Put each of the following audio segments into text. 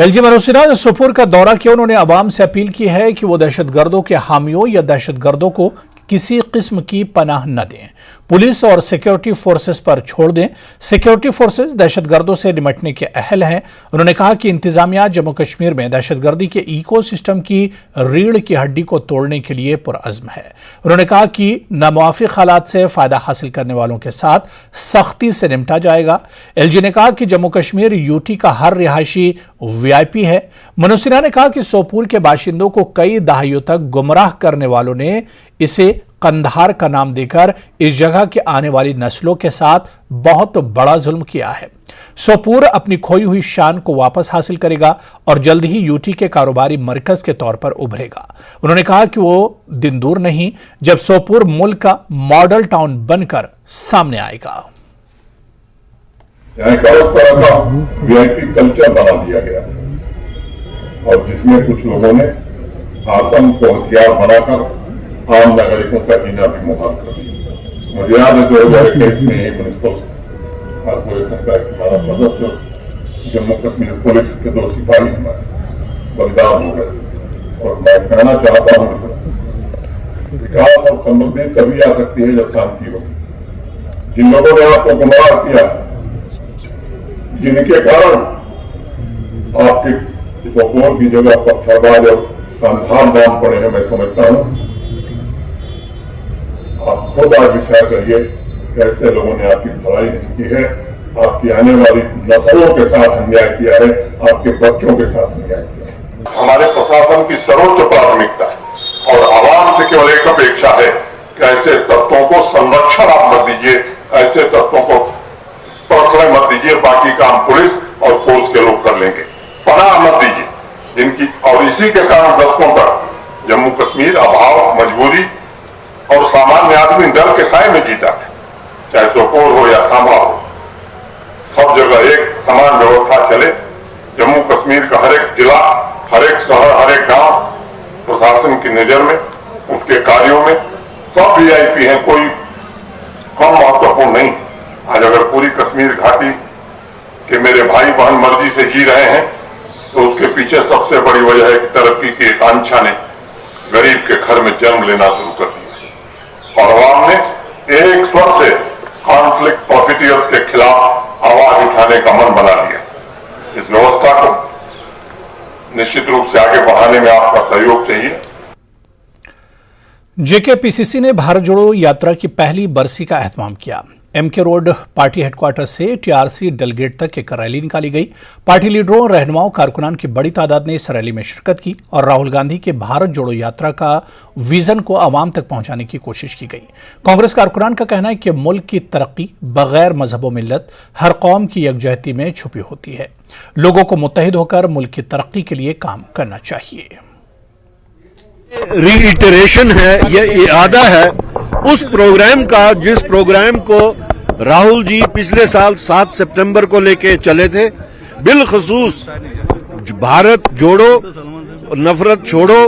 LG Manoj Sinha ने सोपोर का दौरा किया। उन्होंने आवाम से अपील की है कि वो दहशतगर्दों के हामियों या दहशतगर्दों को किसी किस्म की पनाह न दें, पुलिस और सिक्योरिटी फोर्सेस पर छोड़ दें। सिक्योरिटी फोर्सेस दहशतगर्दों से निपटने के अहल हैं। उन्होंने कहा कि इंतजामिया जम्मू कश्मीर में दहशतगर्दी के इकोसिस्टम की रीढ़ की हड्डी को तोड़ने के लिए पुरअज़्म है। उन्होंने कहा कि नामुवाफिक हालात से फायदा हासिल करने वालों के साथ सख्ती से निपटा जाएगा। एलजी ने कहा कि जम्मू कश्मीर यूटी का हर रिहायशी वीआईपी है। मनोज सिन्हा ने कहा कि सोपोर के बाशिंदों को कई दहाइयों तक गुमराह करने वालों ने इसे कंधार का नाम देकर इस जगह के आने वाली नस्लों के साथ बहुत बड़ा जुल्म किया है। सोपोर अपनी खोई हुई शान को वापस हासिल करेगा और जल्द ही यूटी के कारोबारी मरकज के तौर पर उभरेगा। उन्होंने कहा कि वो दिन दूर नहीं जब सोपोर मुल्क का मॉडल टाउन बनकर सामने आएगा। यहाँ एक तरह का वीआईपी कल्चर बना दिया गया और जिसमें कुछ लोगों ने आतंक को हथियार बनाकर आम नागरिकों का जीना भी मुहाल कर दिया। मुझे याद है 2021 में एक म्युनिसिपल कॉर्पोरेशन का एक हमारा सदस्य जम्मू कश्मीर पुलिस के 2 सिपाही हमारे बलिदान हो गए थे। और मैं कहना चाहता हूँ, विकास और समृद्धि तभी आ सकती है जब शांति होगी। जिन लोगों ने आपको गुमराह किया, जिनके कारण आपके सोपोर की जगह पत्थरबाज और कंधार नाम पड़े हैं, मैं समझता हूँ आप खुद आज विचार करिए कैसे लोगों ने आपकी भलाई नहीं की है, आपकी आने वाली नस्लों के साथ अन्याय किया है, आपके बच्चों के साथ अन्याय किया है। हमारे प्रशासन की सर्वोच्च प्राथमिकता है और आवाम से केवल एक अपेक्षा है कि ऐसे तत्वों को संरक्षण आप मत दीजिए, ऐसे तत्वों को प्रश्रय मत दीजिए। बाकी काम पुलिस और फोर्स के लोग कर लेंगे, पनाह मत दीजिए जिनकी। और इसी के कारण दशकों तक जम्मू कश्मीर अभाव, मजबूरी और सामान्य आदमी डर के साए में जीता है। चाहे सोपोर हो या सांबा हो, सब जगह एक समान व्यवस्था चले। जम्मू कश्मीर का हर एक जिला, हर एक शहर, हर एक गांव प्रशासन की नजर में, उसके कार्यों में सब वीआईपी हैं, कोई कम महत्वपूर्ण नहीं। आज अगर पूरी कश्मीर घाटी के मेरे भाई बहन मर्जी से जी रहे हैं तो उसके पीछे सबसे बड़ी वजह है कि तरक्की की आकांक्षा ने गरीब के घर में जन्म लेना शुरू कर दिया और अवाम ने एक स्वर से कॉन्फ्लिक्ट प्रॉफिटियर्स के खिलाफ आवाज उठाने का मन बना लिया। इस व्यवस्था को निश्चित रूप से आगे बढ़ाने में आपका सहयोग चाहिए। जेकेपीसीसी ने भारत जोड़ो यात्रा की पहली बरसी का एहतमाम किया। एमके रोड पार्टी हेडक्वार्टर से टीआरसी डेलीगेट तक एक रैली निकाली गई। पार्टी लीडरों, रहनुमाओं, कारकुनान की बड़ी तादाद ने इस रैली में शिरकत की और राहुल गांधी के भारत जोड़ो यात्रा का विजन को आवाम तक पहुंचाने की कोशिश की गई। कांग्रेस कारकुनान का कहना है कि मुल्क की तरक्की बगैर मजहब व मिल्लत, हर कौम की यकजहती में छुपी होती है। लोगों को मुत्तहिद होकर मुल्क की तरक्की के लिए काम करना चाहिए। रीइटरेशन है, यह इरादा है उस प्रोग्राम का जिस प्रोग्राम को राहुल जी पिछले साल 7 सितंबर को लेके चले थे। बिलखसूस भारत जोड़ो, नफरत छोड़ो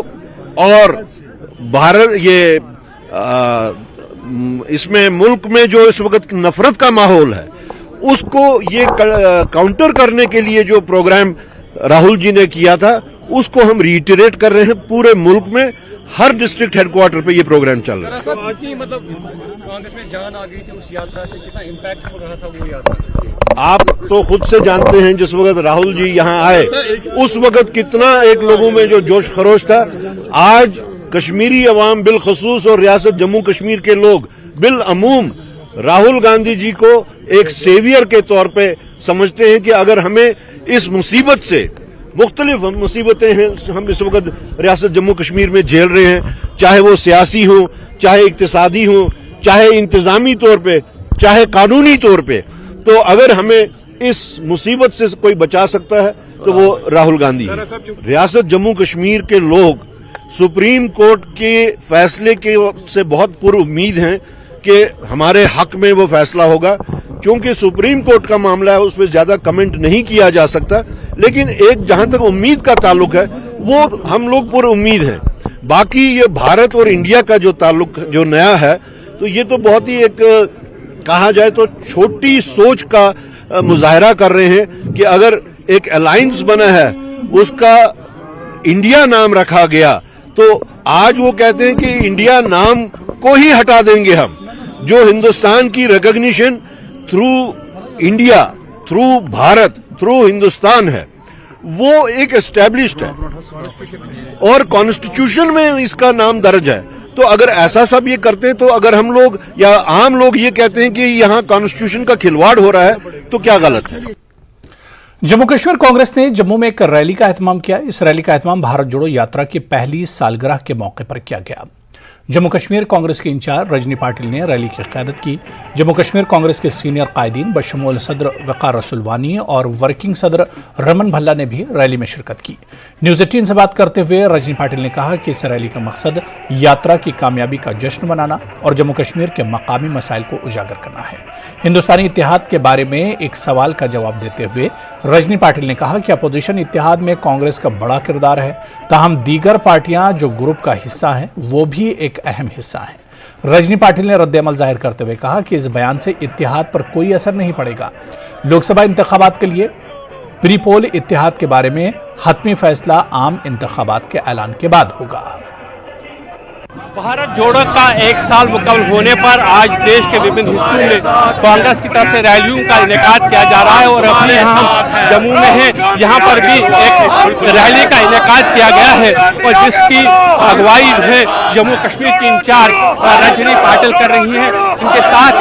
और भारत इसमें मुल्क में जो इस वक्त नफरत का माहौल है उसको ये काउंटर करने के लिए जो प्रोग्राम राहुल जी ने किया था उसको हम रीइटरेट कर रहे हैं। पूरे मुल्क में हर डिस्ट्रिक्ट हेडक्वार्टर पे ये प्रोग्राम चल रहा है। आज ही मतलब कांग्रेस में जान आ गई थी उस यात्रा से, कितना इम्पैक्ट हो रहा था वो यात्रा? आप तो खुद से जानते हैं जिस वक्त राहुल जी यहाँ आए उस वक्त कितना एक लोगों में जो जोश खरोश था। आज कश्मीरी अवाम बिलखसूस और रियासत जम्मू कश्मीर के लोग बिल अमूम राहुल गांधी जी को एक सेवियर के तौर पे समझते हैं कि अगर हमें इस मुसीबत से, मुख्तलिफ मुसीबतें हैं हम इस वक्त रियासत जम्मू कश्मीर में झेल रहे हैं, चाहे वो सियासी हो, चाहे इक्तिसादी हो, चाहे इंतजामी तौर पे, चाहे कानूनी तौर पे, तो अगर हमें इस मुसीबत से कोई बचा सकता है तो वो राहुल गांधी है। रियासत जम्मू कश्मीर के लोग सुप्रीम कोर्ट के फैसले के से बहुत पुरुम्मीद हैं कि हमारे हक में वो फैसला होगा। क्योंकि सुप्रीम कोर्ट का मामला है उस पर ज्यादा कमेंट नहीं किया जा सकता, लेकिन एक जहां तक उम्मीद का ताल्लुक है वो हम लोग पूरे उम्मीद हैं। बाकी ये भारत और इंडिया का जो ताल्लुक जो नया है तो ये तो बहुत ही एक कहा जाए तो छोटी सोच का मुजाहरा कर रहे हैं कि अगर एक अलायंस बना है उसका इंडिया नाम रखा गया, तो आज वो कहते हैं कि इंडिया नाम को ही हटा देंगे हम। जो हिंदुस्तान की recognition through India, through Bharat, through Hindustan है, वो एक एस्टेब्लिश्ड है और कॉन्स्टिट्यूशन में इसका नाम दर्ज है। तो अगर ऐसा सब ये करते हैं, तो अगर हम लोग या आम लोग ये कहते हैं कि यहाँ कॉन्स्टिट्यूशन का खिलवाड़ हो रहा है, तो क्या गलत है? जम्मू कश्मीर कांग्रेस ने जम्मू में एक रैली का एहतमाम किया। इस रैली का एहतमाम भारत जोड़ो यात्रा की पहली सालगिरह के मौके पर किया गया। जम्मू कश्मीर कांग्रेस के इंचार्ज रजनी पाटिल ने रैली की क़यादत की। जम्मू कश्मीर कांग्रेस के सीनियर कायदीन बशमूल सदर वक़ार रसूलवानी और वर्किंग सदर रमन भल्ला ने भी रैली में शिरकत की। न्यूज़ 18 से बात करते हुए रजनी पाटिल ने कहा कि इस रैली का मकसद यात्रा की कामयाबी का जश्न मनाना और जम्मू कश्मीर के मकामी मसाइल को उजागर करना है। हिंदुस्तानी इत्तेहाद के बारे में एक सवाल का जवाब देते हुए रजनी पाटिल ने कहा कि अपोजिशन इत्तेहाद में कांग्रेस का बड़ा किरदार है, ताहम दीगर पार्टियां जो ग्रुप का हिस्सा हैं वो भी एक अहम हिस्सा है। रजनी पाटिल ने रद्द-ए-अमल जाहिर करते हुए कहा कि इस बयान से इत्तेहाद पर कोई असर नहीं पड़ेगा। लोकसभा इंतखाबात के लिए प्री पोल इत्तेहाद के बारे में हतमी फैसला आम इंतखाबात के ऐलान के बाद होगा। भारत जोड़ो का एक साल मुकम्मल होने पर आज देश के विभिन्न हिस्सों में कांग्रेस की तरफ से रैलियों का इनेकाद किया जा रहा है और अभी यहाँ हम जम्मू में हैं, यहाँ पर भी एक रैली का इनेकाद किया गया है और जिसकी अगुवाई जो है जम्मू कश्मीर की इंचार्ज रजनी पाटिल कर रही हैं। इनके साथ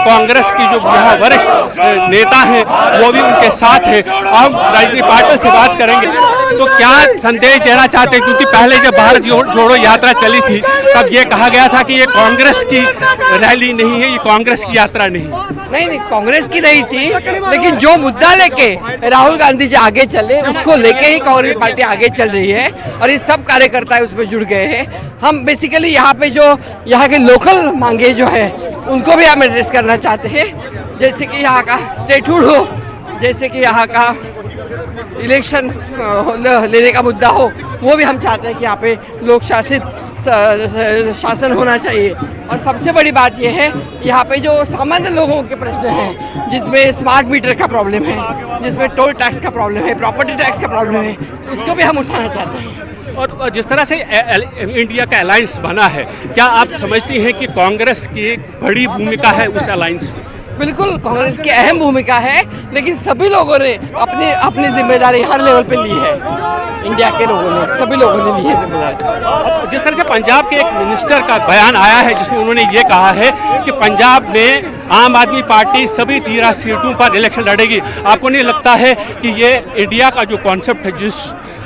कांग्रेस की जो यहाँ वरिष्ठ नेता हैं वो भी उनके साथ हैं। अब रजनी पाटिल से बात करेंगे तो क्या संदेश देना चाहते हैं, क्योंकि पहले जब भारत जोड़ो यात्रा चली थी तब ये कहा गया था कि ये कांग्रेस की रैली नहीं है, ये कांग्रेस की यात्रा नहीं, कांग्रेस की नहीं थी, लेकिन जो मुद्दा लेके राहुल गांधी जी आगे चले उसको लेके ही कांग्रेस पार्टी आगे चल रही है और ये सब कार्यकर्ता उसमें जुड़ गए हैं। हम बेसिकली यहाँ पे जो यहाँ के लोकल मांगे जो है उनको भी हम एड्रेस करना चाहते हैं, जैसे कि यहाँ का स्टेटहुड हो, जैसे कि यहाँ का इलेक्शन लेने का मुद्दा हो, वो भी हम चाहते हैं कि यहाँ पे लोक शासित शासन होना चाहिए। और सबसे बड़ी बात यह है यहाँ पे जो सामान्य लोगों के प्रश्न हैं, जिसमें स्मार्ट मीटर का प्रॉब्लम है, जिसमें टोल टैक्स का प्रॉब्लम है, प्रॉपर्टी टैक्स का प्रॉब्लम है, तो उसको भी हम उठाना चाहते हैं। और जिस तरह से इंडिया का अलायंस बना है, क्या आप समझती हैं कि कांग्रेस की एक बड़ी भूमिका है उस अलायंस में? बिल्कुल, कांग्रेस की अहम भूमिका है, लेकिन सभी लोगों ने अपनी जिम्मेदारी हर लेवल पे ली है। इंडिया के लोगों ने, सभी लोगों ने ली है जिम्मेदारी। जिस तरह से पंजाब के एक मिनिस्टर का बयान आया है जिसमें उन्होंने ये कहा है कि पंजाब में आम आदमी पार्टी सभी 13 सीटों पर इलेक्शन लड़ेगी, आपको नहीं लगता है कि ये इंडिया का जो कॉन्सेप्ट है, जिस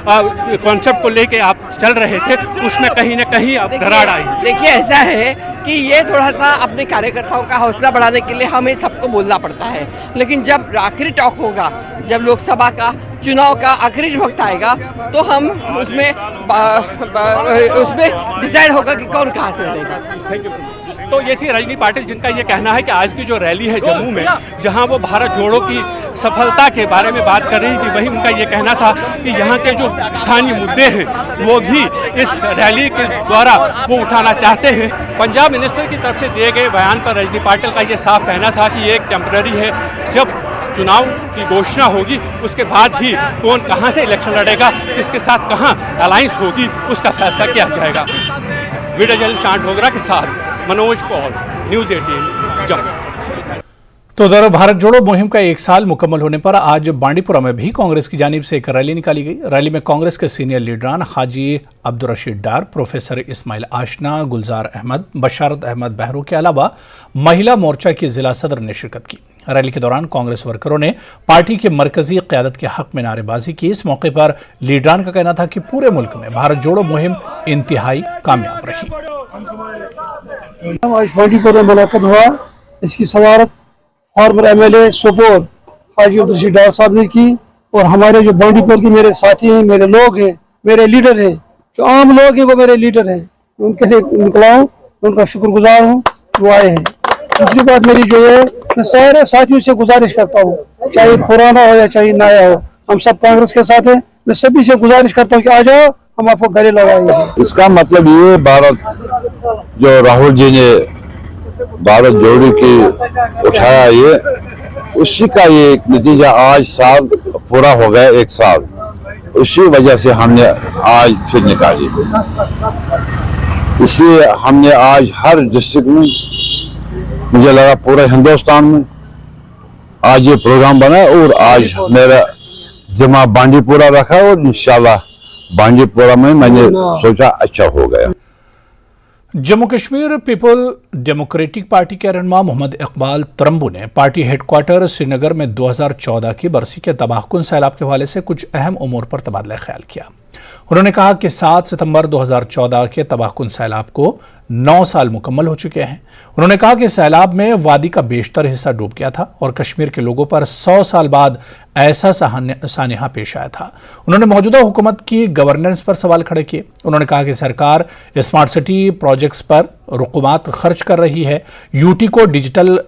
कॉन्सेप्ट को लेके आप चल रहे थे, उसमें कहीं ना कहीं अब दरार आई? देखिए, ऐसा है कि ये थोड़ा सा अपने कार्यकर्ताओं का हौसला बढ़ाने के लिए हमें सबको बोलना पड़ता है, लेकिन जब आखिरी टॉक होगा, जब लोकसभा का चुनाव का आखिरी वक्त आएगा, तो हम उसमें डिसाइड होगा कि कौन कहाँ से लड़ेगा। Thank you. तो ये थी रजनी पाटिल, जिनका ये कहना है कि आज की जो रैली है जम्मू में, जहां वो भारत जोड़ो की सफलता के बारे में बात कर रही थी, वहीं उनका ये कहना था कि यहाँ के जो स्थानीय मुद्दे हैं वो भी इस रैली के द्वारा वो उठाना चाहते हैं। पंजाब मिनिस्टर की तरफ से दिए गए बयान पर रजनी पाटिल का ये साफ कहना था कि ये एक टेम्पररी है, जब चुनाव की घोषणा होगी उसके बाद ही कौन कहाँ से इलेक्शन लड़ेगा, किसके साथ कहाँ अलायंस होगी, उसका फैसला किया जाएगा। वीडियो जर्नलिस्ट शांत डोगरा के साथ मनोज कौल, न्यूज़ 18 जम्मू। तो उधर भारत जोड़ो मुहिम का एक साल मुकम्मल होने पर आज बांडीपुरा में भी कांग्रेस की जानिब से एक रैली निकाली गई। रैली में कांग्रेस के सीनियर लीडरान हाजी अब्दुल रशीद डार, प्रोफेसर इस्माइल आशना, गुलजार अहमद, बशारत अहमद बहरू के अलावा महिला मोर्चा की जिला सदर ने शिरकत की। रैली के दौरान कांग्रेस वर्करों ने पार्टी की मरकजी क़यादत के हक में नारेबाजी की। इस मौके पर लीडरान का कहना था कि पूरे मुल्क में भारत जोड़ो मुहिम इंतहाई कामयाब रही। आज बांडीपुरा में मुलाकात हुआ, इसकी सवारत फॉर्मर एमएलए सोपोर हाजी अब्दुल रशीद डार साहब ने की और हमारे जो बांडीपुर के मेरे साथी हैं, मेरे लोग हैं, मेरे लीडर हैं, जो आम लोग हैं वो मेरे लीडर हैं, उनके लिए निकला हूँ, उनका शुक्रगुजार हूँ, वो आए हैं। दूसरी बात मेरी जो है, मैं सारे साथियों से गुजारिश करता हूँ, चाहे पुराना हो या चाहे नया हो, हम सब कांग्रेस के साथ हैं। मैं सभी से गुजारिश करता हूँ कि आ जाओ, हम आपको गले लगाएंगे। इसका मतलब ये भारत जो राहुल जी ने भारत जोड़ो की उठाया, ये उसी का ये एक नतीजा। आज साल पूरा हो गया, एक साल, उसी वजह से हमने आज फिर निकाली। इसलिए हमने आज हर डिस्ट्रिक्ट में, मुझे लगा पूरे हिंदुस्तान में आज ये प्रोग्राम बना और आज मेरा जिम्मा बांडीपुरा रखा और इंशाल्लाह बांडीपुरा में मैंने सोचा अच्छा हो गया। Jammu Kashmir people democratic party के रहनुमा मोहम्मद इकबाल तरम्बू ने पार्टी हेडक्वार्टर श्रीनगर में 2014 की बरसी के तबाहकुन सैलाब के हवाले से कुछ अहम उमूर पर तबादला ख्याल किया। उन्होंने कहा कि 7 सितंबर 2014 के तबाहकुन सैलाब को 9 साल मुकम्मल हो चुके हैं। उन्होंने कहा कि सैलाब में वादी का बेशतर हिस्सा डूब गया था और कश्मीर के लोगों पर 100 साल बाद ऐसा सानेहा पेश आया था। उन्होंने मौजूदा हुकूमत की गवर्नेंस पर सवाल खड़े किए। उन्होंने कहा कि सरकार स्मार्ट सिटी प्रोजेक्ट्स पर रुकुमात खर्च कर रही है, यूटी को डिजिटल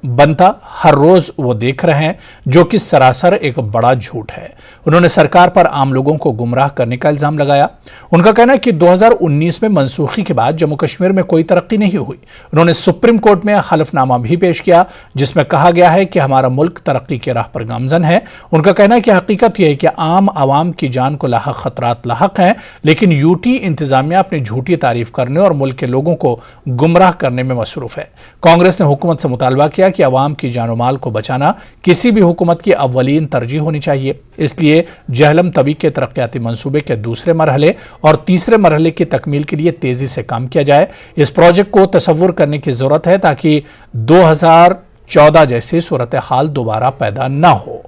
बनता हर रोज वो देख रहे हैं, जो कि सरासर एक बड़ा झूठ है। उन्होंने सरकार पर आम लोगों को गुमराह करने का इल्जाम लगाया। उनका कहना है कि 2019 में मनसूखी के बाद जम्मू कश्मीर में कोई तरक्की नहीं हुई। उन्होंने सुप्रीम कोर्ट में हलफनामा भी पेश किया जिसमें कहा गया है कि हमारा मुल्क तरक्की की राह पर गामजन है। उनका कहना है कि हकीकत यह है कि आम आवाम की जान को लाहक खतरात लाहक हैं, लेकिन यूटी इंतजामिया अपनी झूठी तारीफ करने और मुल्क के लोगों को गुमराह करने में मसरूफ है। कांग्रेस ने हुकूमत से मुतालबा किया कि अवाम की जानो माल को बचाना किसी भी हुकूमत की अव्वलीन तरजीह होनी चाहिए। इसलिए जहलम तवी के तरक्याती मंसूबे के दूसरे मरहले और तीसरे मरहले की तकमील के लिए तेजी से काम किया जाए। इस प्रोजेक्ट को तसव्वुर करने की जरूरत है ताकि 2014 जैसी सूरत हाल दोबारा पैदा न हो।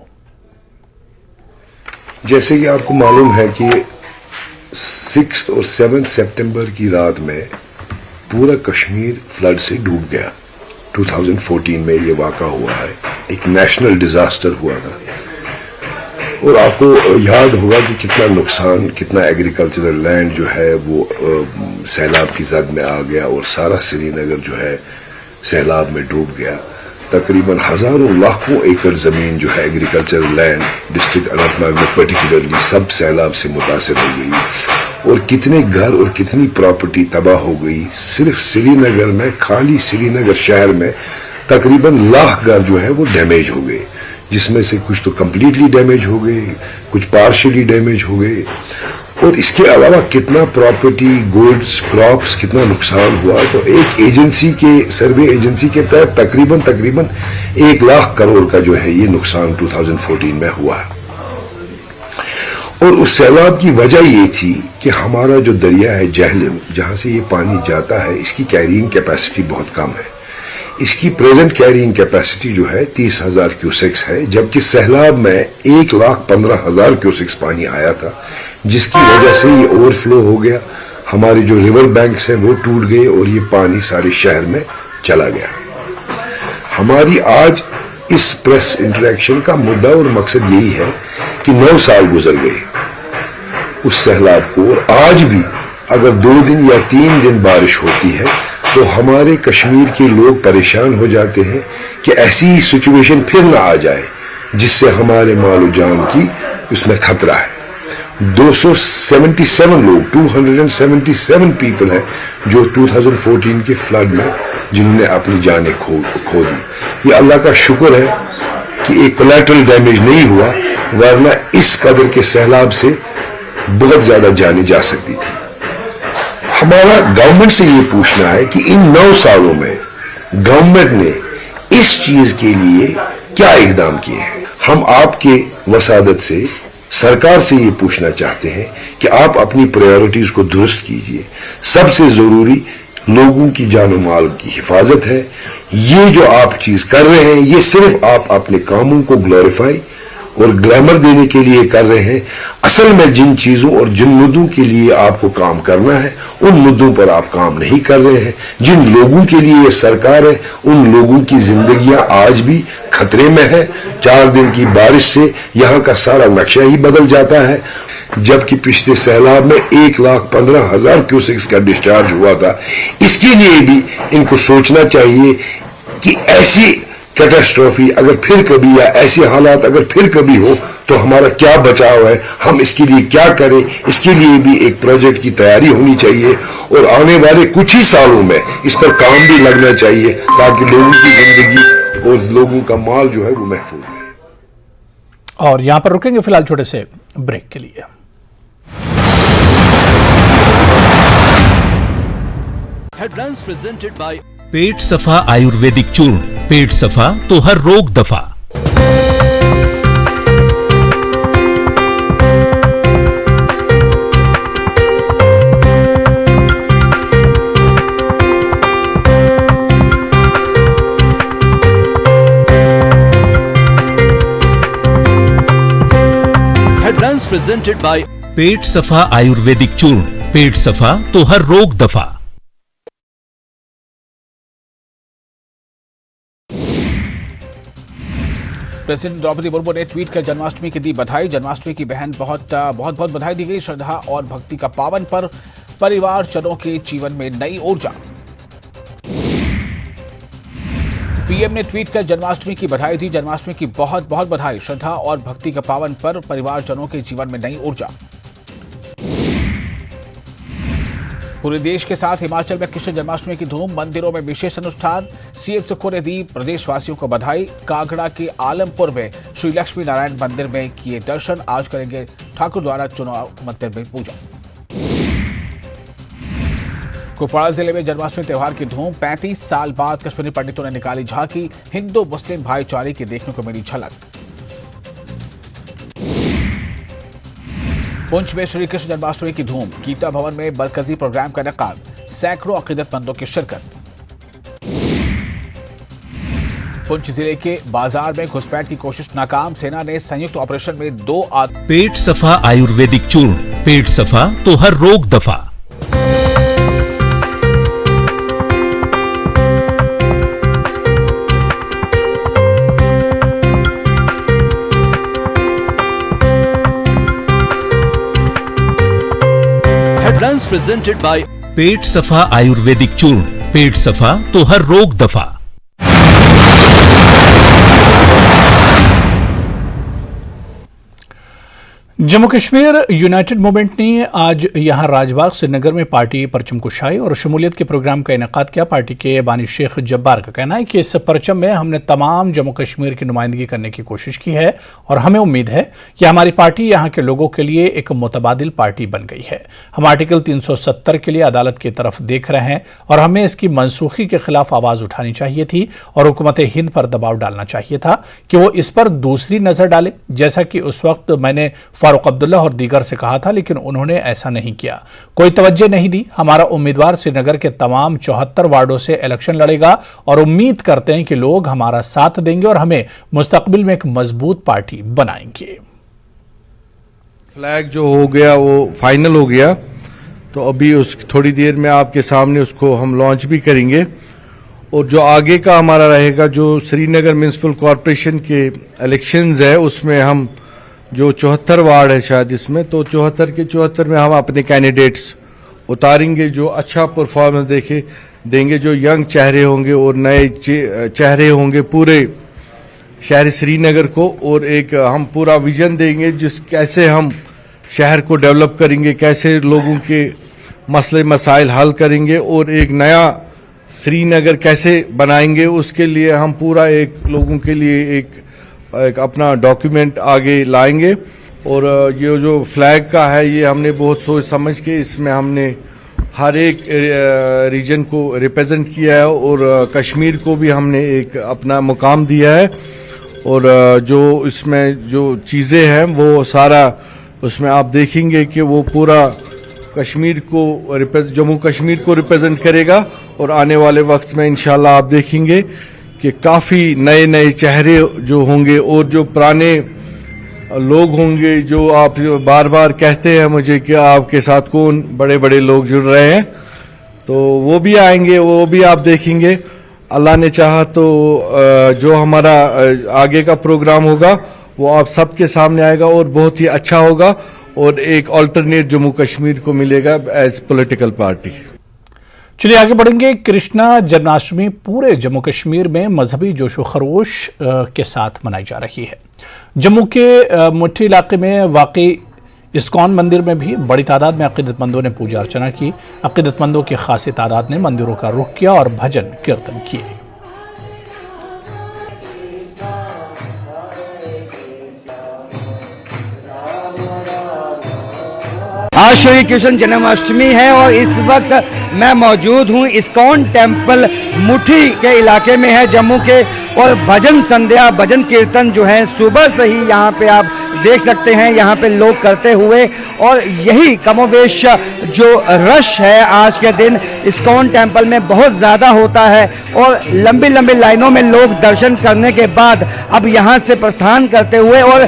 जैसे कि आपको मालूम है कि 6 और 7 सितंबर की रात में पूरा कश्मीर फ्लड से डूब गया। 2014 में ये वाक़ा हुआ है, एक नेशनल डिजास्टर हुआ था। और आपको याद होगा कि कितना नुकसान, कितना एग्रीकल्चरल लैंड जो है वो सैलाब की जद में आ गया और सारा श्रीनगर जो है सैलाब में डूब गया। तकरीबन हजारों लाखों एकड़ जमीन जो है एग्रीकल्चरल लैंड डिस्ट्रिक्ट अनंतनाग में पर्टिकुलरली सब सैलाब से मुतासर हो गई और कितने घर और कितनी प्रॉपर्टी तबाह हो गई। सिर्फ श्रीनगर में, खाली श्रीनगर शहर में तकरीबन 1 लाख घर जो है वो डैमेज हो गए, जिसमें से कुछ तो कंप्लीटली डैमेज हो गए, कुछ पार्शियली डैमेज हो गए। और इसके अलावा कितना प्रॉपर्टी, गुड्स, क्रॉप्स, कितना नुकसान हुआ। तो एक एजेंसी के, सर्वे एजेंसी के तहत तकरीबन 1 लाख करोड़ का जो है ये नुकसान 2014 में हुआ। और उस सैलाब की वजह ये थी कि हमारा जो दरिया है जहलम, जहां से ये पानी जाता है, इसकी कैरिंग कैपेसिटी बहुत कम है। इसकी प्रेजेंट कैरिंग कैपेसिटी जो है 30,000 क्यूसेक्स है, जबकि सैलाब में 1,15,000 क्यूसेक्स पानी आया था, जिसकी वजह से ये ओवरफ्लो हो गया। हमारे जो रिवर बैंक्स हैं वो टूट गए और ये पानी सारे शहर में चला गया। हमारी आज इस प्रेस इंटरेक्शन का मुद्दा और मकसद यही है कि 9 साल गुजर गए उस सैलाब को, और आज भी अगर 2 दिन या 3 दिन बारिश होती है तो हमारे कश्मीर के लोग परेशान हो जाते हैं कि ऐसी सिचुएशन फिर ना आ जाए जिससे हमारे मालो जान की उसमें खतरा है। 277 लोग, 277 पीपल हैं जो 2014 के फ्लड में जिन्होंने अपनी जानें खो दी। ये अल्लाह का शुक्र है कि एक कोलैटरल डैमेज नहीं हुआ, वरना इस कदर के सैलाब से बहुत ज्यादा जाने जा सकती थी। हमारा गवर्नमेंट से ये पूछना है कि इन 9 सालों में गवर्नमेंट ने इस चीज के लिए क्या इकदाम किए हैं। हम आपके वसादत से, सरकार से ये पूछना चाहते हैं कि आप अपनी प्रायोरिटीज को दुरुस्त कीजिए। सबसे जरूरी लोगों की जान माल की हिफाजत है। ये जो आप चीज कर रहे हैं ये सिर्फ आप अपने कामों को ग्लोरीफाई और ग्लैमर देने के लिए कर रहे हैं। असल में जिन चीजों और जिन मुद्दों के लिए आपको काम करना है उन मुद्दों पर आप काम नहीं कर रहे हैं। जिन लोगों के लिए ये सरकार है उन लोगों की जिंदगियां आज भी खतरे में है। 4 दिन की बारिश से यहाँ का सारा नक्शा ही बदल जाता है। जबकि पिछले सैलाब में 1,15,000 क्यूसेक्स का डिस्चार्ज हुआ था। इसके लिए भी इनको सोचना चाहिए कि ऐसी कैटास्ट्रोफी अगर फिर कभी या ऐसे हालात अगर फिर कभी हो तो हमारा क्या बचाव है, हम इसके लिए क्या करें। इसके लिए भी एक प्रोजेक्ट की तैयारी होनी चाहिए और आने वाले कुछ ही सालों में इस पर काम भी लगना चाहिए ताकि लोगों की जिंदगी और लोगों का माल जो है वो महफूज रहे। और यहां पर रुकेंगे फिलहाल छोटे से ब्रेक के लिए। हेडलाइंस प्रेजेंटेड बाय पेट सफा आयुर्वेदिक चूर्ण। पेट सफा तो हर रोग दफा। हेडलाइंस प्रेजेंटेड बाय पेट सफा आयुर्वेदिक चूर्ण। पेट सफा तो हर रोग दफा। प्रेसिडेंट द्रौपदी मुर्मू ने ट्वीट कर जन्माष्टमी की दी बधाई। जन्माष्टमी की बहन बहुत बधाई दी गई। श्रद्धा और भक्ति का पावन पर्व, परिवारजनों के जीवन में नई ऊर्जा। पीएम ने ट्वीट कर जन्माष्टमी की बधाई दी। जन्माष्टमी की बहुत बधाई। श्रद्धा और भक्ति का पावन पर्व, परिवारजनों के जीवन में नई ऊर्जा। पूरे देश के साथ हिमाचल में कृष्ण जन्माष्टमी की धूम। मंदिरों में विशेष अनुष्ठान। सीएम सुक्खू ने दी प्रदेशवासियों को बधाई। कांगड़ा के आलमपुर में श्री लक्ष्मी नारायण मंदिर में किए दर्शन। आज करेंगे ठाकुर द्वारा चुनाव मंदिर में पूजा। कुपवाड़ा जिले में जन्माष्टमी त्योहार की धूम। 35 साल बाद कश्मीरी पंडितों ने निकाली झांकी। हिंदू मुस्लिम भाईचारे की देखने को मिली झलक। पुंछ में श्री कृष्ण जन्माष्टमी की धूम। गीता भवन में मरकजी प्रोग्राम का इनेकाद। सैकड़ों अकीदतमंदों की शिरकत। पुंछ जिले के बाजार में घुसपैठ की कोशिश नाकाम। सेना ने संयुक्त ऑपरेशन में 2 पेट सफा आयुर्वेदिक चूर्ण। पेट सफा तो हर रोग दफा। हेडलाइंस प्रेजेंटेड बाय पेट सफा आयुर्वेदिक चूर्ण। पेट सफा तो हर रोग दफा। जम्मू कश्मीर यूनाइटेड मूवमेंट ने आज यहां राजबाग श्रीनगर में पार्टी परचम कुशाई और शमूलियत के प्रोग्राम का इनेकाद किया। पार्टी के बानी शेख जब्बार का कहना है कि इस परचम में हमने तमाम जम्मू कश्मीर की नुमाइंदगी करने की कोशिश की है और हमें उम्मीद है कि हमारी पार्टी यहां के लोगों के लिए एक मुतबादिल पार्टी बन गई है। हम आर्टिकल 370 के लिए अदालत की तरफ देख रहे हैं और हमें इसकी मनसूखी के खिलाफ आवाज उठानी चाहिए थी और हुकूमत हिंद पर दबाव डालना चाहिए था कि वो इस पर दूसरी नजर डाले, जैसा कि उस वक्त मैंने फारूक अब्दुल्ला और दीगर से कहा था, लेकिन उन्होंने ऐसा नहीं किया, कोई तवज्जो नहीं दी। हमारा उम्मीदवार श्रीनगर के तमाम 74 वार्डों से इलेक्शन लड़ेगा और उम्मीद करते हैं कि लोग हमारा साथ देंगे और हमें मुस्तकबिल में एक मजबूत पार्टी बनाएंगे। फ्लैग जो हो गया वो फाइनल हो गया, तो अभी उस थोड़ी देर में आपके सामने उसको हम लॉन्च भी करेंगे। और जो आगे का हमारा रहेगा, जो श्रीनगर म्यूनिसिपल कॉरपोरेशन के इलेक्शंस है, उसमें हम जो 74 वार्ड है शायद इसमें, तो 74 के 74 में हम अपने कैंडिडेट्स उतारेंगे जो अच्छा परफॉर्मेंस देंगे, जो यंग चेहरे होंगे और नए चेहरे होंगे पूरे शहर श्रीनगर को। और एक हम पूरा विजन देंगे कैसे हम शहर को डेवलप करेंगे, कैसे लोगों के मसले मसाइल हल करेंगे और एक नया श्रीनगर कैसे बनाएंगे। उसके लिए हम पूरा एक लोगों के लिए एक अपना डॉक्यूमेंट आगे लाएंगे। और ये जो फ्लैग का है, ये हमने बहुत सोच समझ के इसमें हमने हर एक रीजन को रिप्रेजेंट किया है और कश्मीर को भी हमने एक अपना मुकाम दिया है। और जो इसमें जो चीज़ें हैं वो सारा उसमें आप देखेंगे कि वो पूरा कश्मीर को जम्मू कश्मीर को रिप्रेजेंट करेगा। और आने वाले वक्त में इंशाल्लाह आप देखेंगे कि काफ़ी नए नए चेहरे जो होंगे और जो पुराने लोग होंगे, जो आप बार बार कहते हैं मुझे कि आपके साथ कौन बड़े बड़े लोग जुड़ रहे हैं, तो वो भी आएंगे, वो भी आप देखेंगे। अल्लाह ने चाहा तो जो हमारा आगे का प्रोग्राम होगा वो आप सबके सामने आएगा और बहुत ही अच्छा होगा और एक अल्टरनेट जम्मू कश्मीर को मिलेगा एज पॉलिटिकल पार्टी। चलिए आगे बढ़ेंगे। कृष्णा जन्माष्टमी पूरे जम्मू कश्मीर में मजहबी जोश व खरोश के साथ मनाई जा रही है। जम्मू के मुट्ठी इलाके में वाकई इस्कॉन मंदिर में भी बड़ी तादाद में अकीदतमंदों ने पूजा अर्चना की। अकीदतमंदों की खासी तादाद ने मंदिरों का रुख किया और भजन कीर्तन किए। आज श्री कृष्ण जन्माष्टमी है और इस वक्त मैं मौजूद हूँ इस्कॉन टेम्पल मुठी के इलाके में है जम्मू के। और भजन संध्या भजन कीर्तन जो है सुबह से ही यहाँ पे आप देख सकते हैं यहाँ पे लोग करते हुए। और यही कमोवेश जो रश है आज के दिन इस्कॉन टेम्पल में बहुत ज़्यादा होता है। और लंबी लंबी लाइनों में लोग दर्शन करने के बाद अब यहाँ से प्रस्थान करते हुए और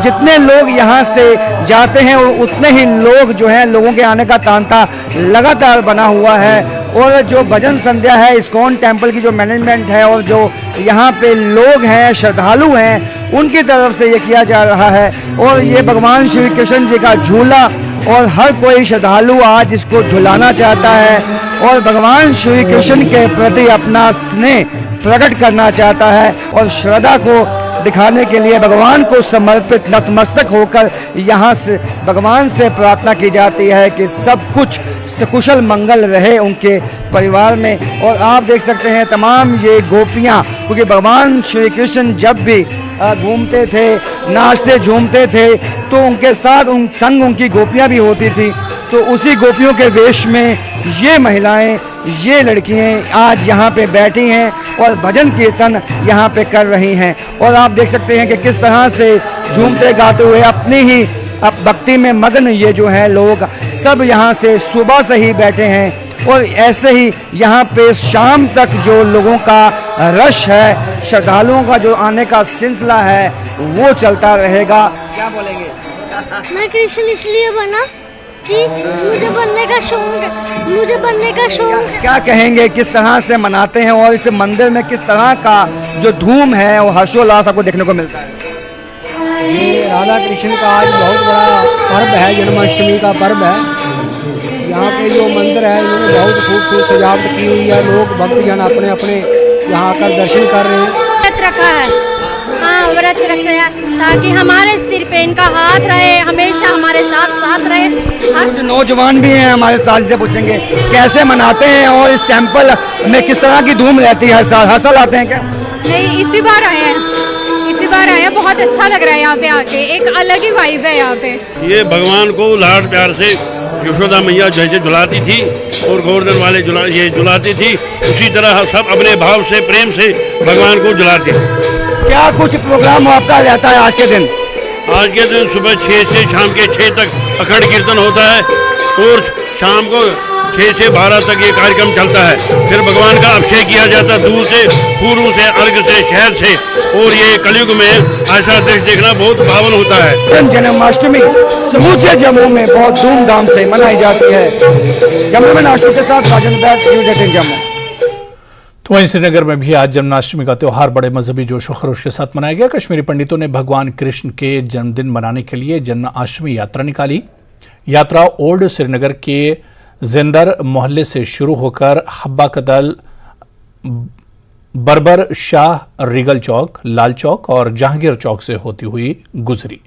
जितने लोग यहाँ से जाते हैं उतने ही लोग जो हैं लोगों के आने का तांता लगातार बना हुआ है। और जो भजन संध्या है इस्कॉन टेम्पल की जो मैनेजमेंट है और जो यहाँ पे लोग हैं श्रद्धालु हैं उनकी तरफ से ये किया जा रहा है। और ये भगवान श्री कृष्ण जी का झूला और हर कोई श्रद्धालु आज इसको झुलाना चाहता है और भगवान श्री कृष्ण के प्रति अपना स्नेह प्रकट करना चाहता है और श्रद्धा को दिखाने के लिए भगवान को समर्पित नतमस्तक होकर यहाँ से भगवान से प्रार्थना की जाती है कि सब कुछ सकुशल मंगल रहे उनके परिवार में। और आप देख सकते हैं तमाम ये गोपियाँ, क्योंकि भगवान श्री कृष्ण जब भी घूमते थे नाचते झूमते थे तो उनके साथ संग उनकी गोपियाँ भी होती थी। तो उसी गोपियों के वेश में ये महिलाएं ये लड़कियां आज यहाँ पे बैठी हैं और भजन कीर्तन यहाँ पे कर रही हैं। और आप देख सकते हैं कि किस तरह से झूमते गाते हुए अपनी ही भक्ति में मग्न ये जो है लोग सब यहाँ से सुबह से ही बैठे हैं। और ऐसे ही यहाँ पे शाम तक जो लोगों का रश है श्रद्धालुओं का जो आने का सिलसिला है वो चलता रहेगा। क्या बोलेंगे? मैं कृष्ण इसलिए बना कि मुझे बनने का शौक है। क्या कहेंगे किस तरह से मनाते हैं और इस मंदिर में किस तरह का जो धूम है और हर्षोल्लास आपको देखने को मिलता है? ये राधा कृष्ण का आज बहुत बड़ा पर्व है, जन्माष्टमी का पर्व है। यहाँ पे जो मंदिर है इन्होंने बहुत खूबसूरत सजावट की हुई है। लोग भक्तजन अपने अपने यहाँ आकर दर्शन कर रहे हैं। व्रत रखा है, हाँ व्रत रखा है ताकि हमारे सिर पे इनका हाथ रहे, हमेशा हमारे साथ रहे। कुछ नौजवान भी हैं हमारे साथ से पूछेंगे कैसे मनाते हैं और इस टेम्पल में किस तरह की धूम रहती है? हर साल आते हैं क्या? नहीं, इसी बार आए हैं, बहुत अच्छा लग रहा है यहाँ पे आके, एक अलग ही वाइब है यहाँ पे। ये भगवान को लाड प्यार से यशोदा मैया जैसे झुलाती थी और गोवर्धन वाले ये झुलाती थी उसी तरह सब अपने भाव से प्रेम से भगवान को झुलाते। क्या कुछ प्रोग्राम आपका रहता है आज के दिन? आज के दिन सुबह 6 से शाम के 6 तक अखंड कीर्तन होता है और शाम को 6 से 12 तक ये कार्यक्रम चलता है। फिर भगवान का अभिषेक किया जाता है दूध से, फूलों से, अर्घ से, शहद से। और ये कलयुग में ऐसा दृश्य देखना बहुत भावन होता है। जन्माष्टमी समूचे जम्मू में बहुत धूमधाम से मनाई जाती है। जम्मू में नाश्ते के साथ राजन बैग न्यूज़ 18 जम्मू। तो वहीं श्रीनगर में भी आज जन्माष्टमी का त्यौहार बड़े मजहबी जोश व खरोश के साथ मनाया गया। कश्मीरी पंडितों ने भगवान कृष्ण के जन्मदिन मनाने के लिए जन्माष्टमी यात्रा निकाली। यात्रा ओल्ड श्रीनगर के जिंदर मोहल्ले से शुरू होकर हब्बा कदल, बरबर शाह, रिगल चौक, लाल चौक और जहांगीर चौक से होती हुई गुजरी।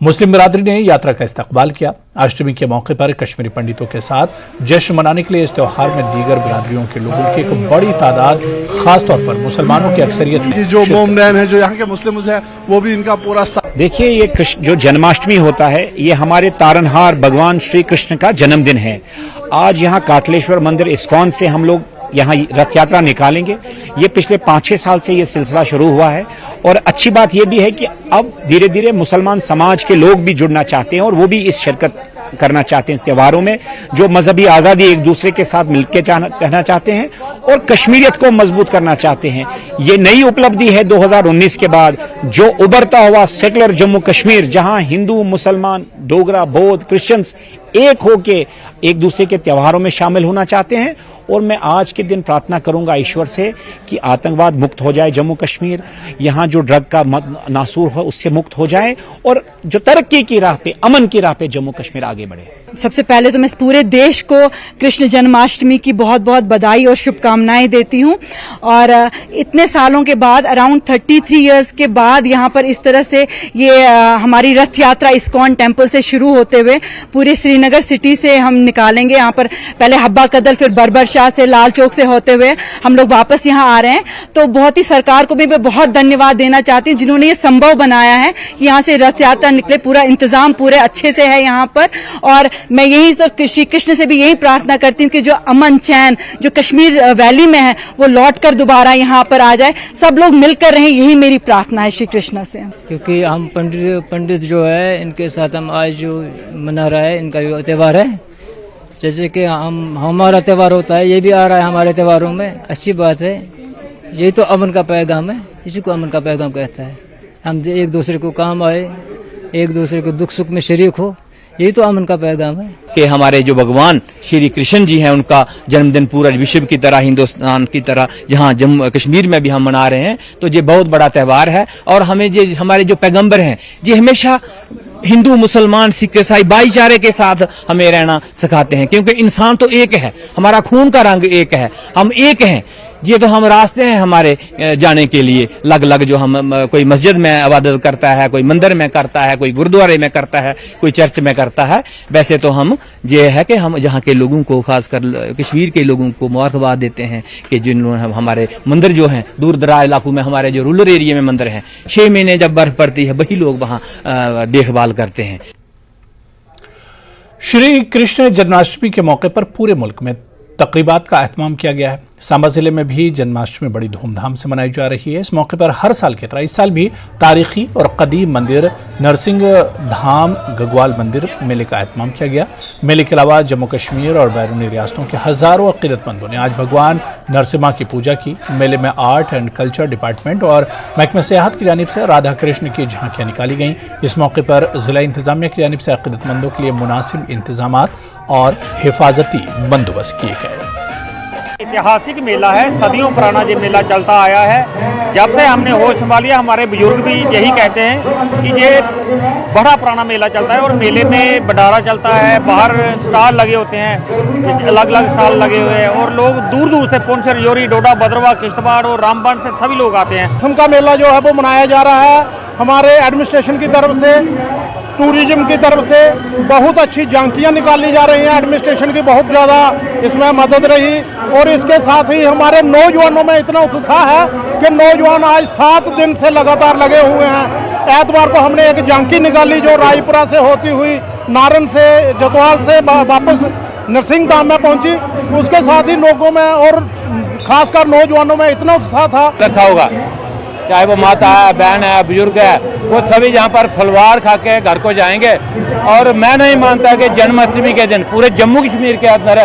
मुस्लिम बिरादरी ने यात्रा का इस्तकबाल किया। अष्टमी के मौके पर कश्मीरी पंडितों के साथ जश्न मनाने के लिए इस त्यौहार में दीगर बिरादरियों के लोगों की एक बड़ी तादाद, खासतौर पर मुसलमानों की अक्सरियत में जो मोमडैन है, जो यहाँ के मुस्लिम है, वो भी इनका पूरा देखिए ये जो जन्माष्टमी होता है ये हमारे तारनहार भगवान श्री कृष्ण का जन्मदिन है। आज यहाँ काटलेश्वर मंदिर इस्कॉन से हम लोग यहाँ रथ यात्रा निकालेंगे। ये पिछले 5-6 साल से ये सिलसिला शुरू हुआ है और अच्छी बात ये भी है कि अब धीरे धीरे मुसलमान समाज के लोग भी जुड़ना चाहते हैं और वो भी इस शिरकत करना चाहते हैं इस त्योहारों में, जो मजहबी आज़ादी एक दूसरे के साथ मिलकर रहना चाहते हैं और कश्मीरियत को मजबूत करना चाहते हैं। ये नई उपलब्धि है 2019 के बाद जो उभरता हुआ सेकुलर जम्मू कश्मीर, जहां हिंदू, मुसलमान, डोगरा, बौद्ध, क्रिश्चियंस एक होके एक दूसरे के त्योहारों में शामिल होना चाहते हैं। और मैं आज के दिन प्रार्थना करूंगा ईश्वर से कि आतंकवाद मुक्त हो जाए जम्मू कश्मीर, यहाँ जो ड्रग का नासूर हो उससे मुक्त हो जाए और जो तरक्की की राह पे, अमन की राह पे जम्मू कश्मीर आगे बढ़े। सबसे पहले तो मैं पूरे देश को कृष्ण जन्माष्टमी की बहुत बहुत बधाई और शुभकामनाएं देती हूं। और इतने सालों के बाद, अराउंड 33 इयर्स के बाद यहाँ पर इस तरह से ये हमारी रथ यात्रा इस्कॉन टेम्पल से शुरू होते हुए पूरे श्रीनगर सिटी से हम निकालेंगे। यहाँ पर पहले हब्बा कदल, फिर बरबर शाह, शाह से, लाल चौक से होते हुए हम लोग वापस यहाँ आ रहे हैं। तो बहुत ही सरकार को भी मैं बहुत धन्यवाद देना चाहती हूँ जिन्होंने ये संभव बनाया है कि यहाँ से रथ यात्रा निकले। पूरा इंतजाम पूरे अच्छे से है यहाँ पर, और मैं यही सब श्री कृष्ण से भी यही प्रार्थना करती हूँ कि जो अमन चैन जो कश्मीर वैली में है वो लौट कर दोबारा यहाँ पर आ जाए, सब लोग मिलकर रहें, यही मेरी प्रार्थना है श्री कृष्ण से। क्योंकि हम पंडित जो है इनके साथ हम आज जो मना रहा है, इनका जो त्यौहार है, जैसे कि हमारा त्यौहार होता है, ये भी आ रहा है हमारे त्योहारों में, अच्छी बात है। यही तो अमन का पैगाम है, इसी को अमन का पैगाम कहता है। हम एक दूसरे को काम आए, एक दूसरे को दुख सुख में शरीक हो, यही तो अमन का पैगाम है। कि हमारे जो भगवान श्री कृष्ण जी हैं उनका जन्मदिन पूरा विश्व की तरह, हिंदुस्तान की तरह, जहां जम्मू कश्मीर में भी हम मना रहे हैं, तो ये बहुत बड़ा त्यौहार है। और हमें ये हमारे जो पैगंबर हैं ये हमेशा हिंदू मुसलमान सिख ईसाई भाईचारे के साथ हमें रहना सिखाते हैं, क्योंकि इंसान तो एक है, हमारा खून का रंग एक है, हम एक हैं। ये तो हम रास्ते हैं हमारे जाने के लिए अलग अलग, जो हम कोई मस्जिद में इबादत करता है, कोई मंदिर में करता है, कोई गुरुद्वारे में करता है, कोई चर्च में करता है। वैसे तो हम ये है कि हम जहाँ के लोगों को, खासकर कश्मीर के लोगों को मुबारकबाद देते हैं कि जिन्होंने हमारे मंदिर जो हैं दूर दराज इलाकों में, हमारे जो रूरल एरिया में मंदिर हैं, 6 महीने जब बर्फ पड़ती है वही लोग वहाँ देखभाल करते हैं। श्री कृष्ण जन्माष्टमी के मौके पर पूरे मुल्क में तकरीबात का एहतमाम किया गया है। सांबा जिले में भी जन्माष्टमी बड़ी धूमधाम से मनाई जा रही है। इस मौके पर हर साल की तरह इस साल भी तारीखी और कदीम मंदिर नरसिंह धाम गगवाल मंदिर मेले का एहतमाम किया गया। मेले के अलावा जम्मू कश्मीर और बैरूनी रियासतों के हजारों अकीदतमंदों ने आज भगवान नरसिम्हा की पूजा की। मेले में आर्ट एंड कल्चर डिपार्टमेंट और महकमा सेहत की जानिब से राधा कृष्ण की झांकियां निकाली गईं। इस मौके पर जिला इंतजामिया की जानिब से अकीदतमंदों के लिए मुनासिब इंतजामात और हिफाजती बंदोबस्त किए गए। ऐतिहासिक मेला है, सदियों पुराना ये मेला चलता आया है। जब से हमने होश संभालिया, हमारे बुजुर्ग भी यही कहते हैं कि ये बड़ा पुराना मेला चलता है और मेले में भंडारा चलता है, बाहर स्टॉल लगे होते हैं, अलग अलग स्टॉल लगे हुए हैं और लोग दूर दूर से पुंछ, राजौरी, डोडा, भद्रवाह, किश्तवाड़ और रामबन से सभी लोग आते हैं। किस्म का मेला जो है वो मनाया जा रहा है। हमारे एडमिनिस्ट्रेशन की तरफ से, टूरिज्म की तरफ से बहुत अच्छी झांकियां निकाली जा रही हैं। एडमिनिस्ट्रेशन की बहुत ज़्यादा इसमें मदद रही और इसके साथ ही हमारे नौजवानों में इतना उत्साह है कि नौजवान आज 7 दिन से लगातार लगे हुए हैं। एतवार को हमने एक झांकी निकाली जो रायपुरा से होती हुई नारन से, जतवाल से वापस नरसिंह धाम में पहुंची। उसके साथ ही लोगों में और खासकर नौजवानों में इतना उत्साह था। रखा होगा, चाहे वो माता है, बहन है, बुजुर्ग है, वो सभी यहाँ पर फलवार खा के घर को जाएंगे। और मैं नहीं मानता कि जन्माष्टमी के दिन पूरे जम्मू कश्मीर के अंदर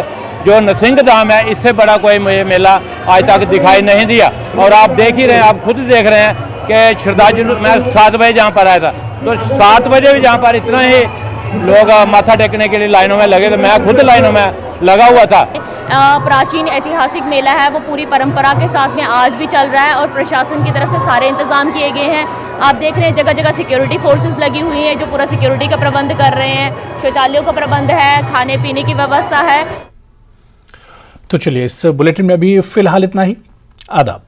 जो नरसिंह धाम है, इससे बड़ा कोई मेला आज तक दिखाई नहीं दिया। और आप देख ही रहे हैं, आप खुद देख रहे हैं कि श्रद्धालु, मैं 7 बजे जहाँ पर आया था तो 7 बजे भी जहाँ पर इतना ही लोग माथा टेकने के लिए लाइनों में लगे, तो मैं खुद लाइनों में लगा हुआ था। प्राचीन ऐतिहासिक मेला है वो पूरी परंपरा के साथ में आज भी चल रहा है और प्रशासन की तरफ से सारे इंतजाम किए गए हैं। आप देख रहे हैं जगह जगह सिक्योरिटी फोर्सेस लगी हुई हैं जो पूरा सिक्योरिटी का प्रबंध कर रहे हैं, शौचालयों का प्रबंध है, खाने पीने की व्यवस्था है। तो चलिए इस बुलेटिन में अभी फिलहाल इतना ही। आदाब।